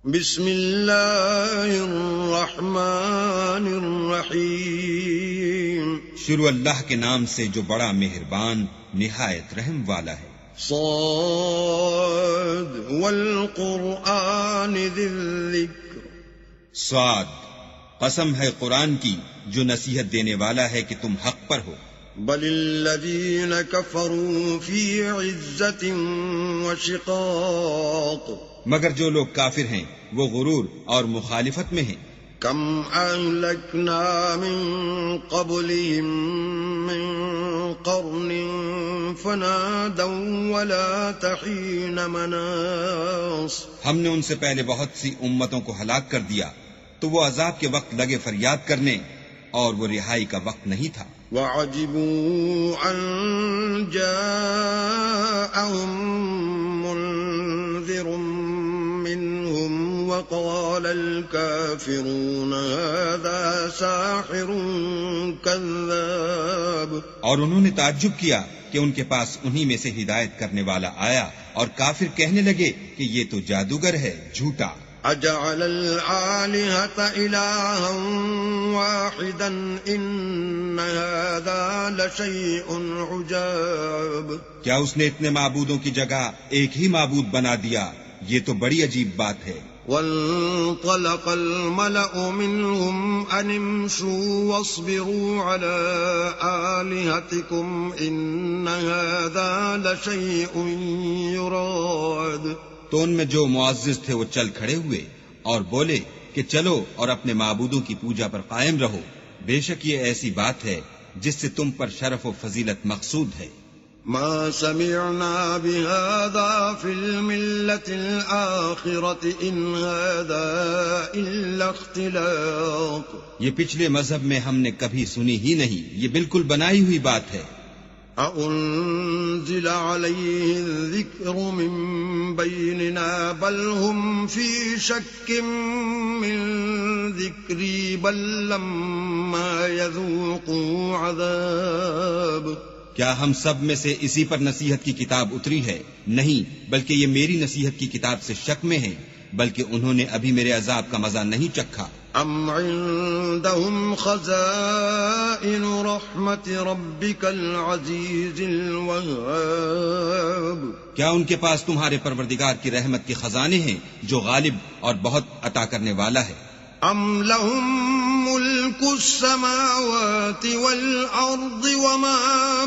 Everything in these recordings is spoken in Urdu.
بسم اللہ الرحمن الرحیم، شروع اللہ کے نام سے جو بڑا مہربان نہایت رحم والا ہے۔ صاد والقرآن ذی الذکر، صاد، قسم ہے قرآن کی جو نصیحت دینے والا ہے کہ تم حق پر ہو۔ بل الذین کفروا فی عزت وشقاق، مگر جو لوگ کافر ہیں وہ غرور اور مخالفت میں ہیں۔ کم اہلکنا من قبلہم من قرن فنادوا ولا تحین مناص، ہم نے ان سے پہلے بہت سی امتوں کو ہلاک کر دیا تو وہ عذاب کے وقت لگے فریاد کرنے اور وہ رہائی کا وقت نہیں تھا۔ وعجبوا ان جاءهم منذر منهم وقال الكافرون هذا ساحر كذاب، اور انہوں نے تعجب کیا کہ ان کے پاس انہی میں سے ہدایت کرنے والا آیا اور کافر کہنے لگے کہ یہ تو جادوگر ہے، جھوٹا۔ اجعل الآلهة إلها واحدا ان هذا لشيء عجاب، کیا اس نے اتنے معبودوں کی جگہ ایک ہی معبود بنا دیا؟ یہ تو بڑی عجیب بات ہے۔ وانطلق الملأ منهم ان امشوا واصبروا على آلهتكم ان هذا لشيء يراد، تو ان میں جو معزز تھے وہ چل کھڑے ہوئے اور بولے کہ چلو اور اپنے معبودوں کی پوجا پر قائم رہو، بے شک یہ ایسی بات ہے جس سے تم پر شرف و فضیلت مقصود ہے۔ ما سمعنا بهذا في الملة الآخرة ان هذا الا اختلاق، یہ پچھلے مذہب میں ہم نے کبھی سنی ہی نہیں، یہ بالکل بنائی ہوئی بات ہے۔ أَأُنزِلَ عَلَيْهِ الذِّكْرُ مِن بَيْنِنَا بَلْ هُمْ فِي شَكٍّ مِّن ذِكْرِي بَل لَّمَّا يَذُوقُوا عَذَابِ، کیا ہم سب میں سے اسی پر نصیحت کی کتاب اتری ہے؟ نہیں، بلکہ یہ میری نصیحت کی کتاب سے شک میں ہیں، بلکہ انہوں نے ابھی میرے عذاب کا مزہ نہیں چکھا۔ ام عندهم خزائن رحمت ربک العزیز الوہاب، کیا ان کے پاس تمہارے پروردگار کی رحمت کے خزانے ہیں جو غالب اور بہت عطا کرنے والا ہے؟ ام لهم ملک السماوات والارض وما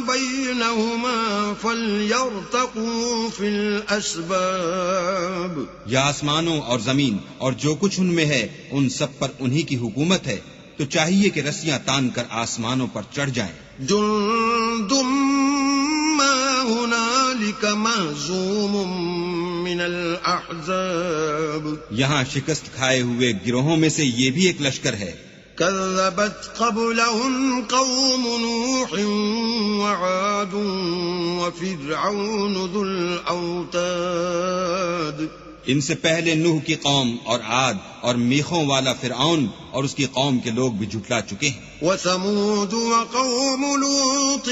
بینہما فلیرتقوا فی الاسباب، یا آسمانوں اور زمین اور جو کچھ ان میں ہے ان سب پر انہی کی حکومت ہے، تو چاہیے کہ رسیاں تان کر آسمانوں پر چڑھ جائیں۔ جند ما ہنالک مہزوم من الاحزاب، یہاں شکست کھائے ہوئے گروہوں میں سے یہ بھی ایک لشکر ہے۔ كذبت قبلهم قوم نوح وعاد وفرعون ذو الأوتاد، ان سے پہلے نوح کی قوم اور عاد اور میخوں والا فرعون اور اس کی قوم کے لوگ بھی جھٹلا چکے ہیں۔ وثمود وقوم لوط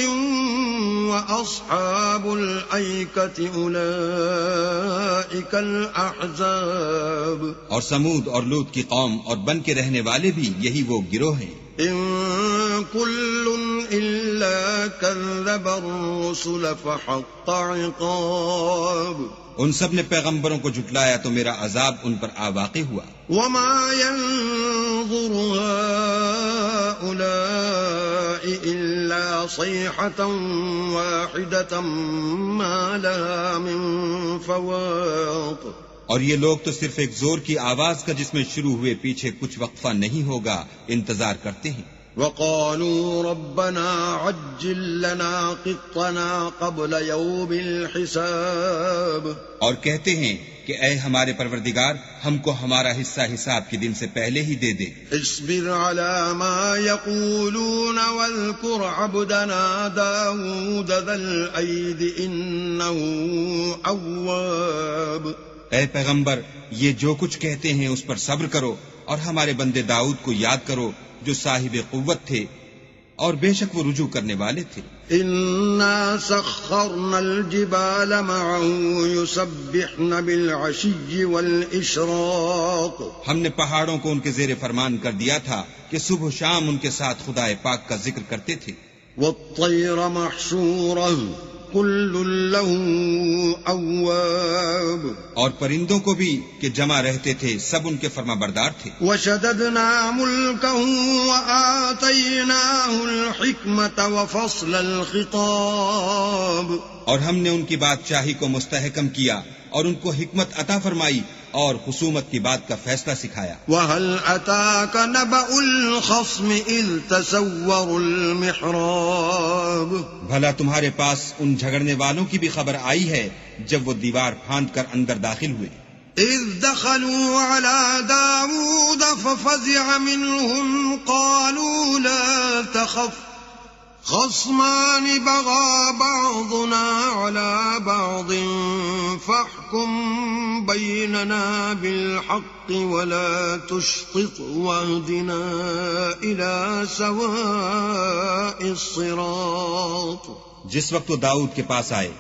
وأصحاب الأيكة أولئك الأحزاب، اور سمود اور لوط کی قوم اور بن کے رہنے والے بھی یہی وہ گروہ ہیں۔ ان كل إلا كذب الرسل فحق عقاب، ان سب نے پیغمبروں کو جھٹلایا تو میرا عذاب ان پر واقع ہوا۔ وما ينظر هؤلاء إلا صيحة واحدة ما لها من فواق، اور یہ لوگ تو صرف ایک زور کی آواز کا جس میں شروع ہوئے پیچھے کچھ وقفہ نہیں ہوگا انتظار کرتے ہیں۔ وقالوا ربنا عجل لنا قطنا قبل يوم الحساب، اور کہتے ہیں کہ اے ہمارے پروردگار ہم کو ہمارا حصہ حساب کے دن سے پہلے ہی دے دے۔ اصبر على ما يقولون واذكر عبدنا داود ذا الأيد إنه أواب، اے پیغمبر یہ جو کچھ کہتے ہیں اس پر صبر کرو اور ہمارے بندے داؤد کو یاد کرو جو صاحب قوت تھے اور بے شک وہ رجوع کرنے والے تھے. إنا سخرنا الجبال معه يسبحن بالعشي والإشراق. ہم نے پہاڑوں کو ان کے زیر فرمان کر دیا تھا کہ صبح و شام ان کے ساتھ خدا پاک کا ذکر کرتے تھے. والطير محشورة كل له أواب. اور پرندوں کو بھی کہ جمع رہتے تھے، سب ان کے فرما بردار تھے. وشددنا ملكه وآتيناه الحكمة وفصل الخطاب. اور ہم نے ان کی بادشاہی کو مستحکم کیا اور ان کو حکمت عطا فرمائی اور خصومت کی بات کا فیصلہ سکھایا. وهل أتاك نبأ الخصم إذ تسوروا المحراب. بھلا تمہارے پاس ان جھگڑنے والوں کی بھی خبر آئی ہے جب وہ دیوار پھاند کر اندر داخل ہوئے. إذ دخلوا على داود ففزع منهم قالوا لا تخف خصمان بغى بعضنا على بعض فاحكم بيننا بالحق ولا تشطط واهدنا إلى سواء الصراط. جس وقت وہ داؤد کے پاس آئے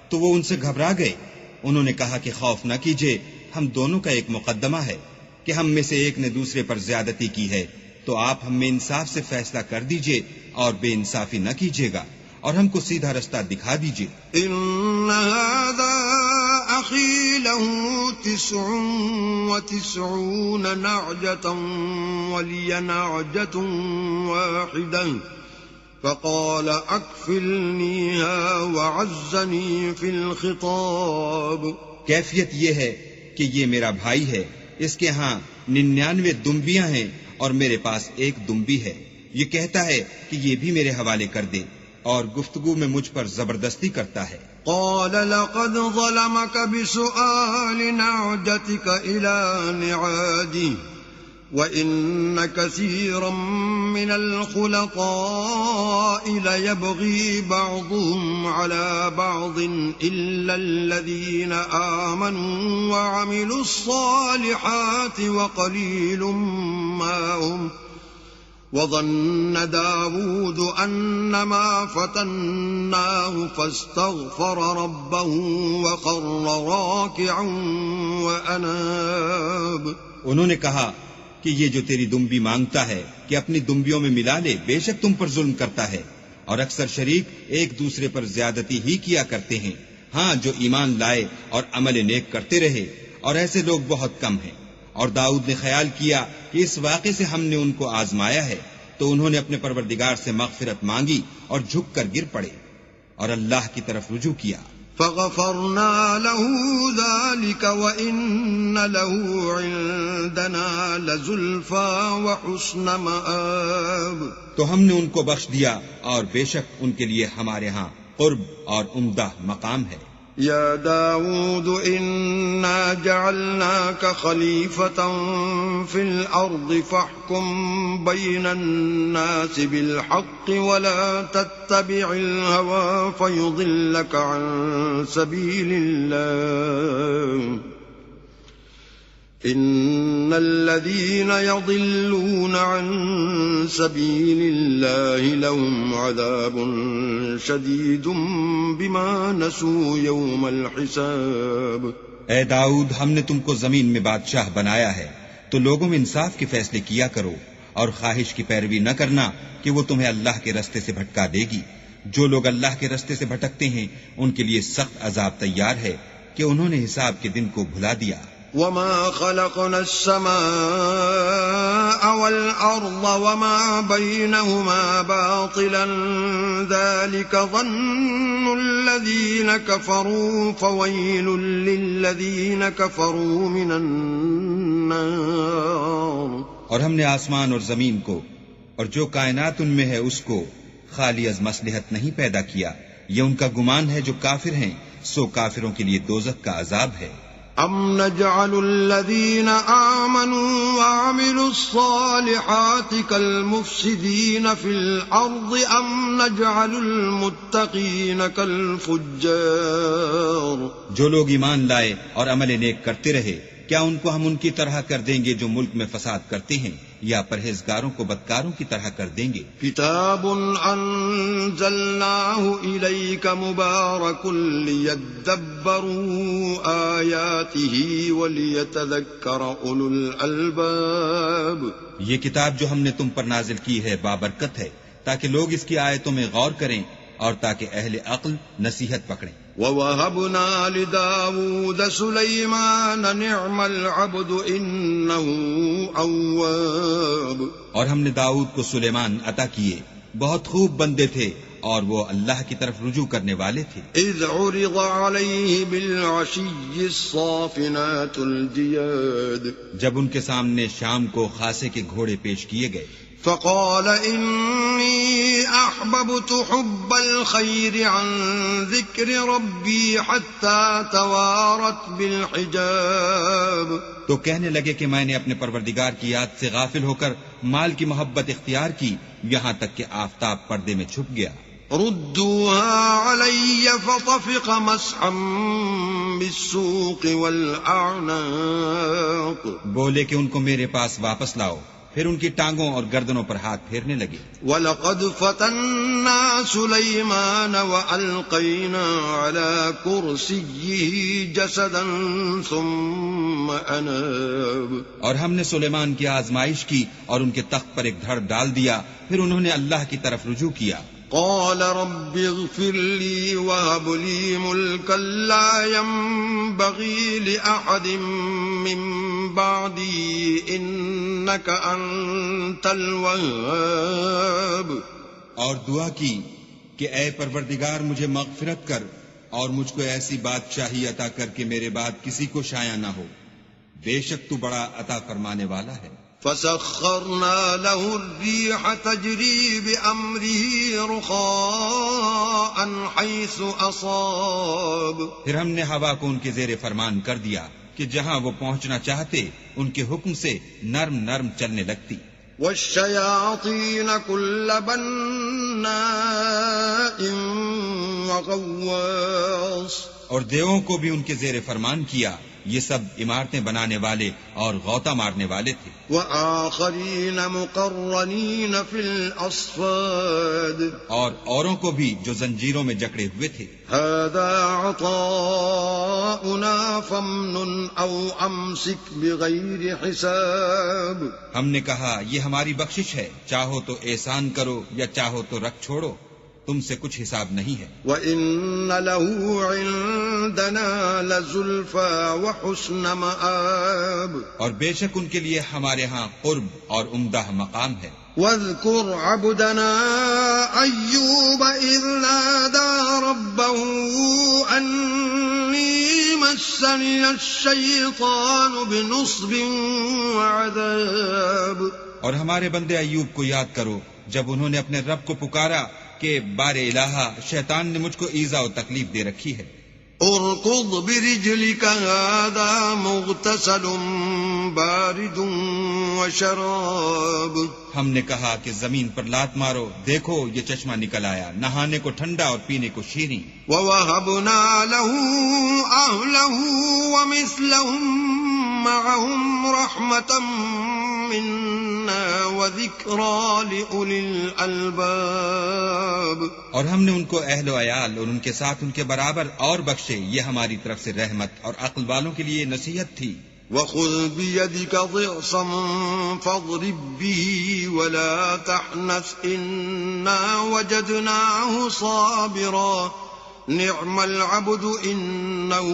تو وہ ان سے گھبرا گئے. انہوں نے کہا کہ خوف نہ کیجیے، ہم دونوں کا ایک مقدمہ ہے کہ ہم میں سے ایک نے دوسرے پر زیادتی کی ہے، تو آپ ہم میں انصاف سے فیصلہ کر دیجئے اور بے انصافی نہ کیجیے گا اور ہم کو سیدھا رستہ دکھا دیجئے. ان هذا اخي له 99 نعجة ولي نعجة واحدة فقال اكفلنيها وعزني في الخطاب. کیفیت یہ ہے کہ یہ میرا بھائی ہے، اس کے ہاں 99 دمبیاں ہیں اور میرے پاس ایک دمبی ہے. یہ کہتا ہے کہ یہ بھی میرے حوالے کر دے اور گفتگو میں مجھ پر زبردستی کرتا ہے. قال لقد ظلمك بسؤال نعجتك إلى نعاجه وإن كثيرا من الخلطاء ليبغي بعضهم على بعض إلا الذين آمنوا وعملوا الصالحات وقليل ما هم. وظن داود أنما فتناه فاستغفر ربه وخر راكعا وأناب. انہوں نے کہا کہ یہ جو تیری دمبی مانگتا ہے کہ اپنی دمبیوں میں ملا لے، بے شک تم پر ظلم کرتا ہے اور اکثر شریک ایک دوسرے پر زیادتی ہی کیا کرتے ہیں. ہاں جو ایمان لائے اور عمل نیک کرتے رہے، اور ایسے لوگ بہت کم ہیں. اور داؤد نے خیال کیا کہ اس واقعے سے ہم نے ان کو آزمایا ہے، تو انہوں نے اپنے پروردگار سے مغفرت مانگی اور جھک کر گر پڑے اور اللہ کی طرف رجوع کیا. فغفرنا له ذلك وإن له عندنا لزلفى وحسن مآب. تو ہم نے ان کو بخش دیا اور بے شک ان کے لیے ہمارے ہاں قرب اور عمدہ مقام ہے. يا داود إنا جعلناك خليفة في الأرض فاحكم بين الناس بالحق ولا تتبع الهوى فيضلك عن سبيل الله إن الذين يضلون عن سبيل الله لهم عذاب شديد بما نسوا يوم الحساب. اے داؤد، ہم نے تم کو زمین میں بادشاہ بنایا ہے تو لوگوں میں انصاف کے فیصلے کیا کرو اور خواہش کی پیروی نہ کرنا کہ وہ تمہیں اللہ کے رستے سے بھٹکا دے گی. جو لوگ اللہ کے رستے سے بھٹکتے ہیں ان کے لیے سخت عذاب تیار ہے کہ انہوں نے حساب کے دن کو بھلا دیا. وما خلقنا السماء والأرض وما بينهما باطلا ذلك ظن الذين كفروا فويل للذين كفروا من النار. اور ہم نے آسمان اور زمین کو اور جو کائنات ان میں ہے اس کو خالی از مصلحت نہیں پیدا کیا. یہ ان کا گمان ہے جو کافر ہیں، سو کافروں کے لیے دوزخ کا عذاب ہے. ام نجعل الذين آمنوا وعملوا الصالحات كالمفسدين في الأرض ام نجعل المتقين كالفجار. جو لوگ ایمان لائے اور عمل نیک کرتے رہے، کیا ان کو ہم ان کی طرح کر دیں گے جو ملک میں فساد کرتے ہیں، یا پرہیزگاروں کو بدکاروں کی طرح کر دیں گے؟ کتاب انزلناه الیک مبارک لیدبروا آیاته ولیتذکر اولو الالباب، یہ کتاب جو ہم نے تم پر نازل کی ہے بابرکت ہے تاکہ لوگ اس کی آیتوں میں غور کریں اور تاکہ اہل عقل نصیحت پکڑیں۔ وَوَهَبْنَا لِدَاوُودَ سُلَيْمَانَ نِعْمَ الْعَبْدُ إِنَّهُ أَوَّابٌ، اور ہم نے داؤد کو سلیمان عطا کیے، بہت خوب بندے تھے اور وہ اللہ کی طرف رجوع کرنے والے تھے۔ إِذْ عُرِضَ عَلَيْهِ بِالْعَشِيِّ الصَّافِنَاتُ الْجِيَادُ، جب ان کے سامنے شام کو خاصے کے گھوڑے پیش کیے گئے، فقال إني أحببت حب الخير عن ذكر ربي حتى توارت بالحجاب، تو کہنے لگے کہ میں نے اپنے پروردگار کی یاد سے غافل ہو کر مال کی محبت اختیار کی، یہاں تک کہ آفتاب پردے میں چھپ گیا۔ ردوها علي فطفق مسحا بالسوق والأعناق، بولے کہ ان کو میرے پاس واپس لاؤ، پھر ان کی ٹانگوں اور گردنوں پر ہاتھ پھیرنے لگے۔ وَلَقَدْ فَتَنَّا سُلَيْمَانَ وَأَلْقَيْنَا عَلَى كُرْسِيِّهِ جَسَدًا ثُمَّ أَنَابَ، اور ہم نے سلیمان کی آزمائش کی اور ان کے تخت پر ایک دھڑ ڈال دیا، پھر انہوں نے اللہ کی طرف رجوع کیا۔ قال رب اغفر لي وهب لي ملكا لا ينبغي لأحد من بعدي إنك أنت الوهاب، اور دعا کی کہ اے پروردگار مجھے مغفرت کر اور مجھ کو ایسی بادشاہی عطا کر کہ میرے بعد کسی کو شایع نہ ہو، بے شک تو بڑا عطا فرمانے والا ہے۔ فسخرنا له الريح تجري بأمره رخاء حيث أصاب، پھر ہم نے ہوا کو ان کے زیر فرمان کر دیا کہ جہاں وہ پہنچنا چاہتے ان کے حکم سے نرم نرم چلنے لگتی۔ والشياطين كل بناء وغواص، اور دیووں کو بھی ان کے زیر فرمان کیا، یہ سب عمارتیں بنانے والے اور غوطہ مارنے والے تھے۔ وآخرین مقرنین فی الأصفاد، اور اوروں کو بھی جو زنجیروں میں جکڑے ہوئے تھے۔ هذا عطاؤنا فامنن او امسک بغیر حساب، ہم نے کہا یہ ہماری بخشش ہے، چاہو تو احسان کرو یا چاہو تو رکھ چھوڑو، تم سے کچھ حساب نہیں ہے۔ وَإِنَّ لَهُ عِندَنَا لَزُلْفَى وَحُسْنَ مَآب، اور بے شک ان کے لیے ہمارے ہاں قرب اور عمدہ مقام ہے۔ وَاذْكُرْ عَبْدَنَا أَيُّوبَ إِذْ نَادَى رَبَّهُ أَنِّي مَسَّنِيَ الشَّيْطَانُ بِنُصْبٍ وَعَذَابٍ، اور ہمارے بندے ایوب کو یاد کرو جب انہوں نے اپنے رب کو پکارا کہ بار الہا شیطان نے مجھ کو ایذا و تکلیف دے رکھی ہے۔ ارکض برجلک هذا مغتسل بارد وشراب، ہم نے کہا کہ زمین پر لات مارو، دیکھو یہ چشمہ نکل آیا، نہانے کو ٹھنڈا اور پینے کو شیریں۔ وَوَهَبْنَا لَهُ أَهْلَهُ وَمِثْلَهُمْ مَعَهُمْ رَحْمَةً مِنَّا وَذِكْرَى لِأُولِي الْأَلْبَابِ، اور ہم نے ان کو اہل و عیال اور ان کے ساتھ ان کے برابر اور بخشے، یہ ہماری طرف سے رحمت اور عقل والوں کے لیے نصیحت تھی۔ وَخُذْ بِيَدِكَ ضِغْصًا فَاضْرِبْ بِهِ وَلَا تَحْنَثْ إِنَّا وَجَدْنَاهُ صَابِرًا نِعْمَ الْعَبْدُ إِنَّهُ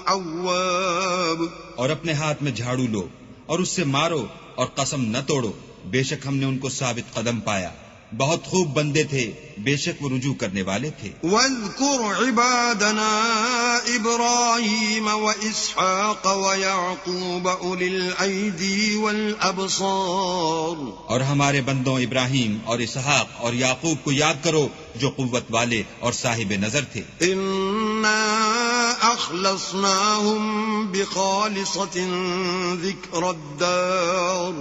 أَوَّابٌ، اور اپنے ہاتھ میں جھاڑو لو اور اس سے مارو اور قسم نہ توڑو، بے شک ہم نے ان کو ثابت قدم پایا، بہت خوب بندے تھے، بے شک وہ رجوع کرنے والے تھے۔ وَاذْكُرْ عِبَادَنَا إِبْرَاهِيمَ وَإِسْحَاقَ وَيَعْقُوبَ أُولِي الْأَيْدِي وَالْأَبْصَارِ، اور ہمارے بندوں ابراہیم اور اسحاق اور یعقوب کو یاد کرو جو قوت والے اور صاحب نظر تھے۔ إِنَّا أَخْلَصْنَاهُمْ بِخَالِصَةٍ ذِكْرَى الدَّارِ،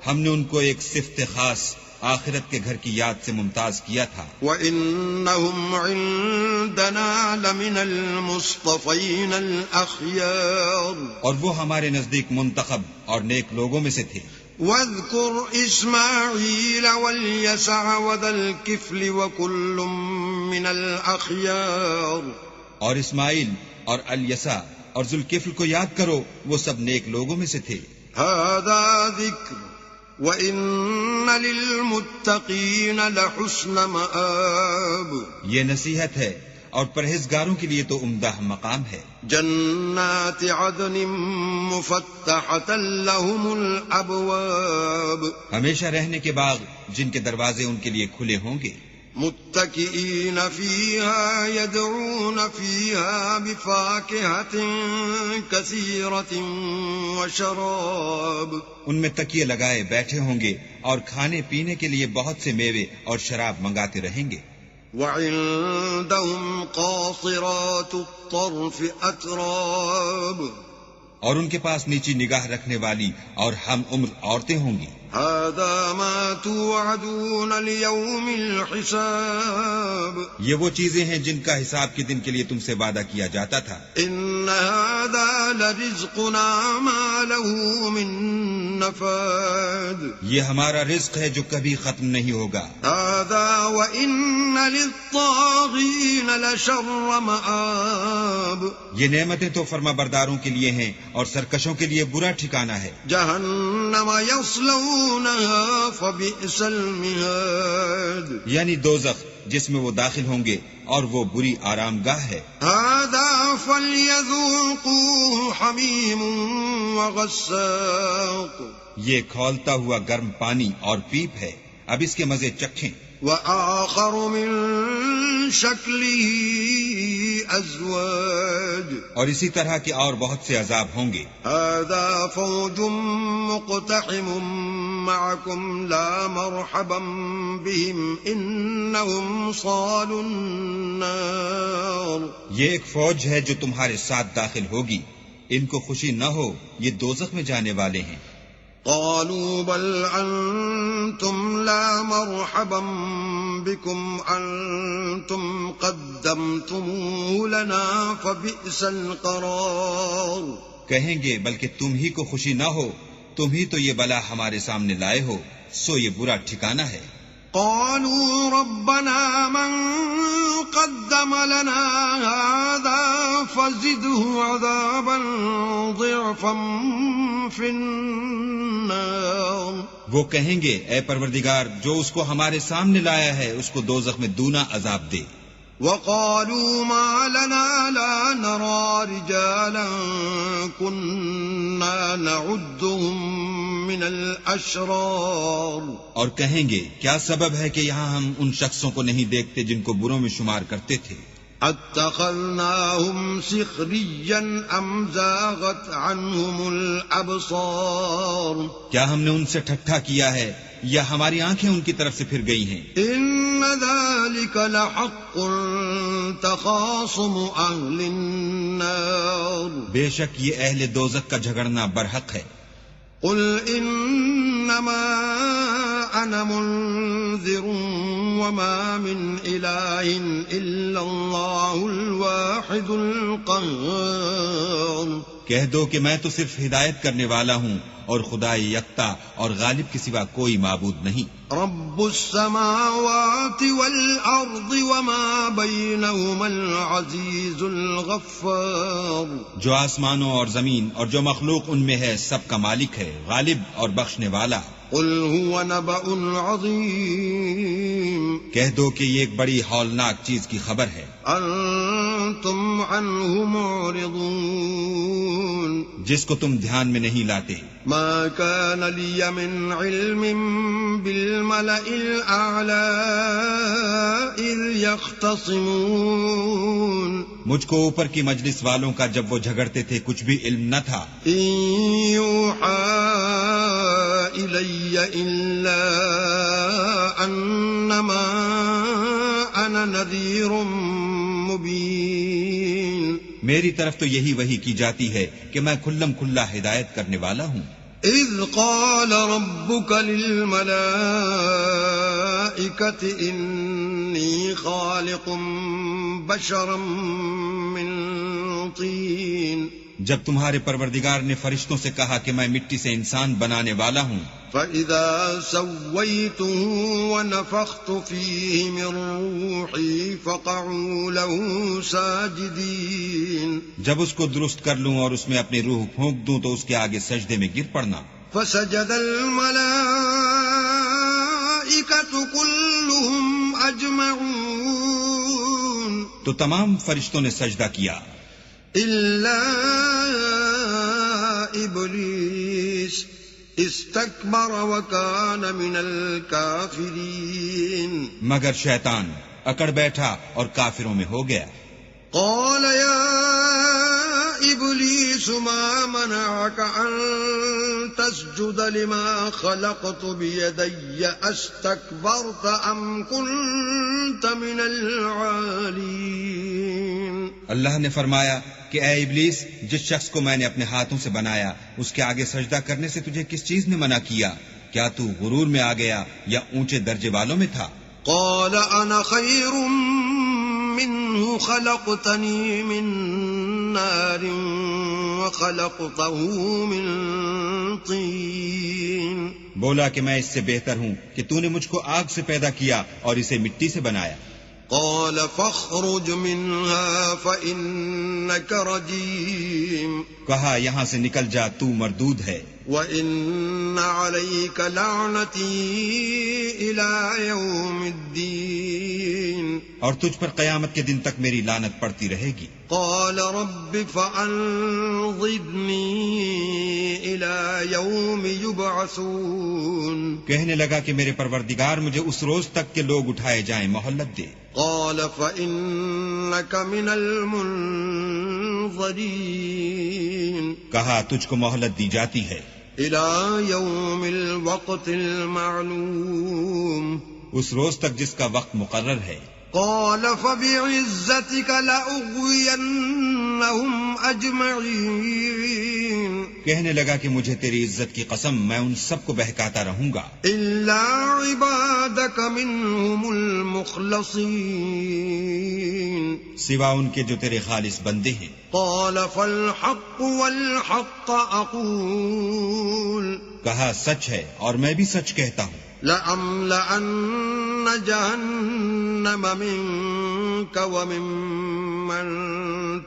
ہم نے ان کو ایک صفت خاص آخرت کے گھر کی یاد سے ممتاز کیا تھا. وَإِنَّهُمْ عِندَنَا لَمِنَ الْمُصْطَفَيْنَ الْأَخْيَارِ اور وہ ہمارے نزدیک منتخب اور نیک لوگوں میں سے تھے. وَاذْكُرْ إِسْمَاعِيلَ وَالْيَسَعَ وَذَا الْكِفْلِ وَكُلٌّ مِّنَ الْأَخْيَارِ اور اسماعیل اور الیسع اور ذوالکفل کو یاد کرو، وہ سب نیک لوگوں میں سے تھے. هَذَا ذِكْرٌ وَإِنَّ لِلْمُتَّقِينَ لَحُسْنَ مَآبٍ یہ نصیحت ہے اور پرہیزگاروں کے لیے تو عمدہ مقام ہے. جنات عدن مفتحة لهم الابواب ہمیشہ رہنے کے باغ جن کے دروازے ان کے لیے کھلے ہوں گے. متكئين فيها يدعون فيها بفاكهة كثيرة وشراب ان میں تکیے لگائے بیٹھے ہوں گے اور کھانے پینے کے لیے بہت سے میوے اور شراب منگاتے رہیں گے. وعندهم قاصرات الطرف اتراب اور ان کے پاس نیچی نگاہ رکھنے والی اور ہم عمر عورتیں ہوں گی. هذا ما توعدون ليوم الحساب یہ وہ چیزیں ہیں جن کا حساب کے دن کے لیے تم سے وعدہ کیا جاتا تھا. ان هذا لرزقنا ما له من نفاد یہ ہمارا رزق ہے جو کبھی ختم نہیں ہوگا. هذا وان للطاغين لشر مآب یہ نعمتیں تو فرما برداروں کے لیے ہیں اور سرکشوں کے لیے برا ٹھکانہ ہے. جہنم یصلونها فبئس المہاد یعنی دوزخ جس میں وہ داخل ہوں گے اور وہ بری آرام گاہ ہے. هذا فليذوقوه حمیم وغساق یہ کھولتا ہوا گرم پانی اور پیپ ہے، اب اس کے مزے چکھیں. وآخر من شکله ازواج اور اسی طرح کے اور بہت سے عذاب ہوں گے. هذا فوج مقتحم معكم لا مرحبا بهم انهم صالوا النار یہ ایک فوج ہے جو تمہارے ساتھ داخل ہوگی، ان کو خوشی نہ ہو، یہ دوزخ میں جانے والے ہیں. قالوا بل انتم لا مرحبا بكم انتم قدمتموه لنا فبئس القرار کہیں گے بلکہ تم ہی کو خوشی نہ ہو، تم ہی تو یہ بلا ہمارے سامنے لائے ہو، سو یہ برا ٹھکانہ ہے. قالوا ربنا من قدم لنا هذا فزده عذابا ضعفا في النار وہ کہیں گے اے پروردگار جو اس کو ہمارے سامنے لایا ہے اس کو دوزخ میں دونا عذاب دے. وقالوا ما لنا لا نرى رجالا كنا نعدهم من الاشرار اور کہیں گے کیا سبب ہے کہ یہاں ہم ان شخصوں کو نہیں دیکھتے جن کو بروں میں شمار کرتے تھے. اتخذناهم سخريا ام زاغت عنهم الابصار کیا ہم نے ان سے ٹھٹھا کیا ہے یا ہماری آنکھیں ان کی طرف سے پھر گئی ہیں. ان ذلك لحق تخاصم اهل النار بے شک یہ اہل دوزخ کا جھگڑنا برحق ہے. قل انما انا منذر وما من اله الا الله الواحد القهار کہہ دو کہ میں تو صرف ہدایت کرنے والا ہوں اور خدا یکتا اور غالب کے سوا کوئی معبود نہیں. رب السماوات والارض وما بينهما العزيز الغفار جو آسمانوں اور زمین اور جو مخلوق ان میں ہے سب کا مالک ہے، غالب اور بخشنے والا. قل هو نبأ عظيم کہہ دو کہ یہ ایک بڑی ہولناک چیز کی خبر ہے. انتم عنه معرضون جس کو تم دھیان میں نہیں لاتے. ما كان لي من علم بالملأ الأعلى إذ يختصمون مجھ کو اوپر کی مجلس والوں کا جب وہ جھگڑتے تھے کچھ بھی علم نہ تھا. إن يوحى إلي إلا أنما أنا نذير مبين میری طرف تو یہی وحی کی جاتی ہے کہ میں کھلم کھلا ہدایت کرنے والا ہوں. إذ قال ربك للملائكة إني خالق بشرا من طين جب تمہارے پروردگار نے فرشتوں سے کہا کہ میں مٹی سے انسان بنانے والا ہوں، فَإِذَا سَوَّيْتُهُ وَنَفَخْتُ فِيهِ مِن رُّوحِي فَقَعُوا لَهُ سَاجِدِينَ جب اس کو درست کر لوں اور اس میں اپنی روح پھونک دوں تو اس کے آگے سجدے میں گر پڑنا۔ فَسَجَدَ الْمَلَائِكَةُ كُلُّهُمْ أَجْمَعُونَ تو تمام فرشتوں نے سجدہ کیا إِلَّا إِبْلِيسَ استكبر وكان من الكافرين مگر شیطان اکڑ بیٹھا اور کافروں میں ہو گیا۔ قال يا إبليس ما منعك أن تسجد لما خلقت بيدي أستكبرت أم كنت من العالين؟ اللہ نے فرمایا کہ اے ابلیس، جس شخص کو میں نے اپنے ہاتھوں سے بنایا اس کے آگے سجدہ کرنے سے تجھے کس چیز نے منع کیا؟ کیا تو غرور میں آ گیا یا اونچے درجے والوں میں تھا؟ قال انا خير منه خلقتني من نار وخلقته من طين بولا کہ میں اس سے بہتر ہوں کہ تو نے مجھ کو آگ سے پیدا کیا اور اسے مٹی سے بنایا۔ قال فاخرج منها فإنك رجيم کہا یہاں سے نکل جا، تو مردود ہے، وإن عليك لعنتي إلى يوم الدين اور تجھ پر قیامت کے دن تک میری لعنت پڑتی رہے گی۔ قال رب فأنظرني إلى يوم يبعثون کہنے لگا کہ میرے پروردگار مجھے اس روز تک کہ لوگ اٹھائے جائیں مہلت دے۔ قال فإنك من المنظرين کہا تجھ کو مہلت دی جاتی ہے إلى يوم الوقت المعلوم اس روز تک جس کا وقت مقرر ہے۔ قال فبعزتك لأغوينهم أجمعين کہنے لگا کہ مجھے تیری عزت کی قسم میں ان سب کو بہکاتا رہوں گا إلا عبادك منهم المخلصين سوا ان کے جو تیرے خالص بندے ہیں۔ قال فالحق والحق أقول کہا سچ ہے اور میں بھی سچ کہتا ہوں، لأملأن جهنم منك وممن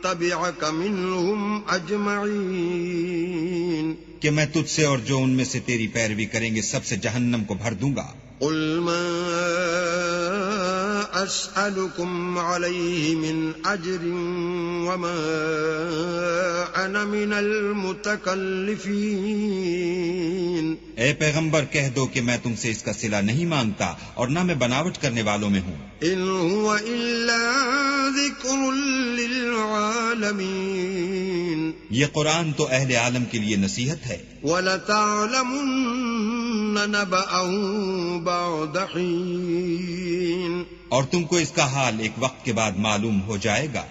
تبعك منهم أجمعين کہ میں تجھ سے اور جو ان میں سے تیری پیروی کریں گے سب سے جہنم کو بھر دوں گا۔ قل ما أسألكم عليه من أجر وما أنا من المتكلفين اے پیغمبر کہہ دو کہ میں تم سے اس کا صلہ نہیں مانگتا اور نہ میں بناوٹ کرنے والوں میں ہوں۔ إن هو إلا ذكر للعالمين یہ قرآن تو اہل عالم کے لیے نصیحت ہے۔ وَلَتَعْلَمُنَّ نَبَأَهُ بَعْدَ حِينٍ اور تم کو اس کا حال ایک وقت کے بعد معلوم ہو جائے گا۔